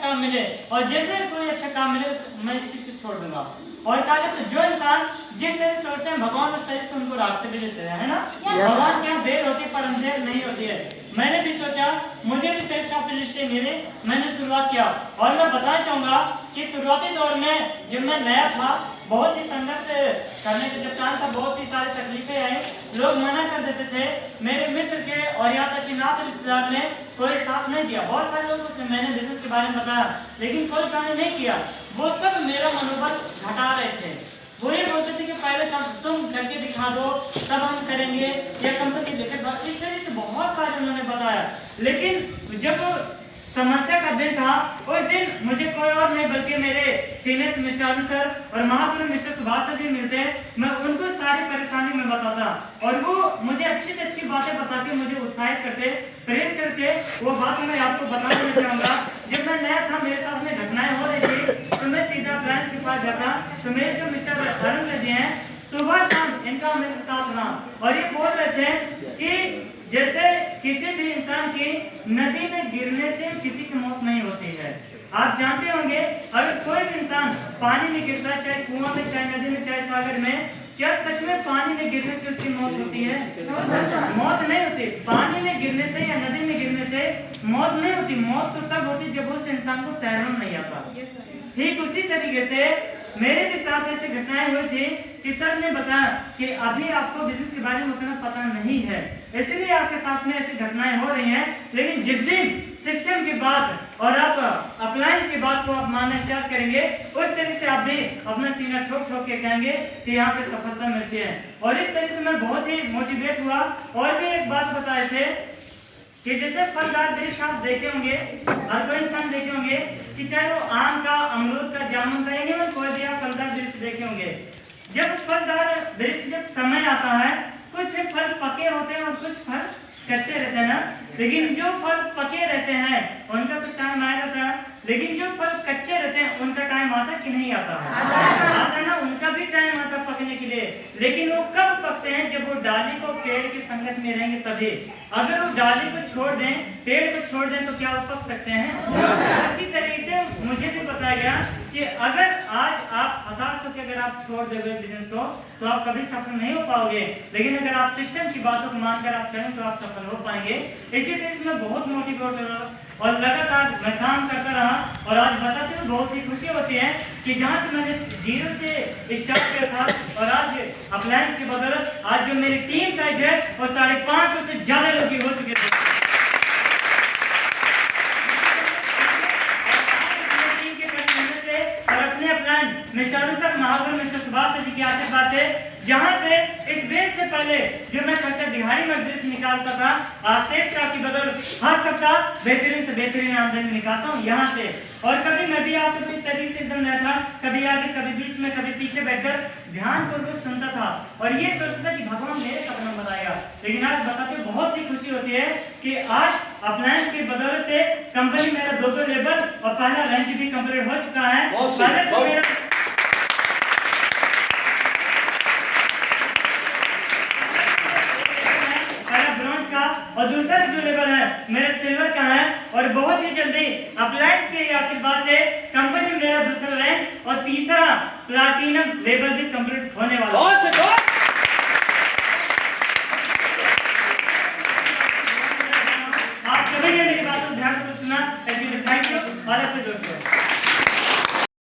काम मिले और जैसे कोई अच्छा काम मिले तो मैं इस चीज को छोड़ दूंगा। और कहा तो जो इंसान जिस तरह से सोचते हैं भगवान उस तरह से उनको रास्ते भी देते हैं, है ना। भगवान क्या देर होती है पर अंधेर नहीं होती है। मैंने भी सोचा मुझे भी सेल्फ स्टार्टअप मिले, मैंने शुरुआत किया और मैं बताना चाहूंगा कि शुरुआती दौर में जब मैं नया था बहुत ही संघर्ष करने का जब टाइम था, बहुत ही सारी तकलीफें आई, लोग मना कर देते थे, मेरे मित्र के और यहाँ तक कि नाते रिश्तेदार ने कोई साथ नहीं दिया। बहुत सारे लोगों को मैंने बिजनेस के बारे में बताया लेकिन कोई काम नहीं किया, वो सब मेरा मनोबल घटा रहे थे। वो ये बोलते थे कि पहले तुम करके दिखा दो तब हम करेंगे या कंपनी लेकर, इस तरह से बहुत सारे उन्होंने बताया। लेकिन जब समस्या का दिन था उस दिन मुझे कोई और नहीं बल्कि मेरे सीनियर मिस्टर अरुण सर और महागुरु मिस्टर सुभाष सर जी मिलते हैं। मैं उनको सारी परेशानी में बताता और वो मुझे अच्छी से अच्छी बातें बता के मुझे उत्साहित करते, प्रेरित करते। वो बात मैं आपको बता देना चाहूंगा, जब मैं नया था मेरे साथ में घटनाएं हो रही थी तो मैं सीधा ब्रांच के पास जाता तो मेरे जो मिस्टर अरुण सर जी हैं सुबह शाम इनका हमेशा साथ रहा और ये बोल रहे थे कि जैसे किसी भी इंसान की नदी में गिरने से किसी की मौत नहीं होती है। आप जानते होंगे अगर कोई भी इंसान पानी में गिरता है, चाहे कुआं में, चाहे नदी में, चाहे सागर में, क्या सच में पानी में गिरने से उसकी मौत होती है? मौत नहीं होती। पानी में गिरने से या नदी में गिरने से मौत नहीं होती। मौत तो तब होती जब उस इंसान को तैरना नहीं आता। ठीक उसी तरीके से मेरे भी साथ ऐसी घटनाएं हुई थी कि सर ने बताया कि अभी आपको बिजनेस के बारे में उतना पता नहीं है, इसलिए आपके साथ में ऐसी घटनाएं हो रही हैं। लेकिन जिस दिन सिस्टम की बात और आप अप्लायंस की बात को आप मानना स्टार्ट करेंगे उस तरह से आप भी अपना सीना ठोक ठोक के कहेंगे कि यहाँ पे सफलता मिलती है। और इस तरह से मैं बहुत ही मोटिवेट हुआ। और भी एक बात बताए थे कि जैसे फलदार वृक्ष आप देखे होंगे, हर कोई इंसान देखे होंगे कि चाहे वो आम का, अमरूद का, जामुन का, यानी कोई भी आप फलदार वृक्ष देखे होंगे। जब फलदार वृक्ष जब समय आता है कुछ फल पके होते हैं और कुछ फल कच्चे रहते हैं ना। लेकिन जो फल पके रहते हैं उनका तो टाइम आया रहता है, लेकिन जो फल कच्चे रहते हैं उनका टाइम आता कि नहीं आता है? आता है ना, उनका भी टाइम आता पकने के लिए। लेकिन वो कब पकते हैं? जब वो डाली को पेड़ के संगत में रहेंगे तभी। अगर वो डाली को छोड़ दें, पेड़ को छोड़ दें तो क्या वो पक सकते हैं? इसी तरीके से मुझे भी बताया गया कि अगर आज आप हताश होकर अगर आप छोड़ देंगे बिजनेस को तो आप कभी सफल नहीं हो पाओगे, लेकिन अगर आप सिस्टम की बातों को मानकर आप चलें तो आप सफल हो पाएंगे। इसी तरह से मैं बहुत मोटिवेट रहा और लगातार मैं काम करता रहा और आज बताते हुए बहुत ही खुशी होती है कि जहां से मैंने जीरो से स्टार्ट किया था और आज अप्लायंस के बदौलत आज जो मेरी टीम साइज है वो 550 से ज्यादा लोग हो चुके थे। Mister Arun sir, Mahaguru mister Subhash ji के आशीर्वाद से जहाँ पे इस बेस से पहले जो मैं खर्चा दिहाड़ी मजदूरी से निकालता था, आज सेठ साहब की बदौलत हर सप्ताह बेहतरीन से बेहतरीन आमदनी निकालता हूँ यहाँ से। और कभी मैं भी आपके कोई तरीके से एकदम नया था, कभी आगे, कभी बीच में, कभी पीछे बैठकर ध्यानपूर्वक सुनता था और ये सोचता था कि भगवान मेरे कब नंबर आएगा। लेकिन आज बताते बहुत ही खुशी होती है कि आज अप्लायंस की बदौलत से कंपनी मेरा 2 लेवल और पहला रैंक भी कंप्लीट हो चुका है। पहले तो मेरा और दूसरा जो लेवल है मेरे सिल्वर का है और बहुत ही जल्दी अप्लायंस के आशीर्वाद से कंपनी में मेरा दूसरा रैंक और तीसरा प्लैटिनम लेवल भी कंप्लीट होने वाला है। आप सभी ने मेरी बात को ध्यान से सुना, इसलिए थैंक यू। भारत के दोस्तों।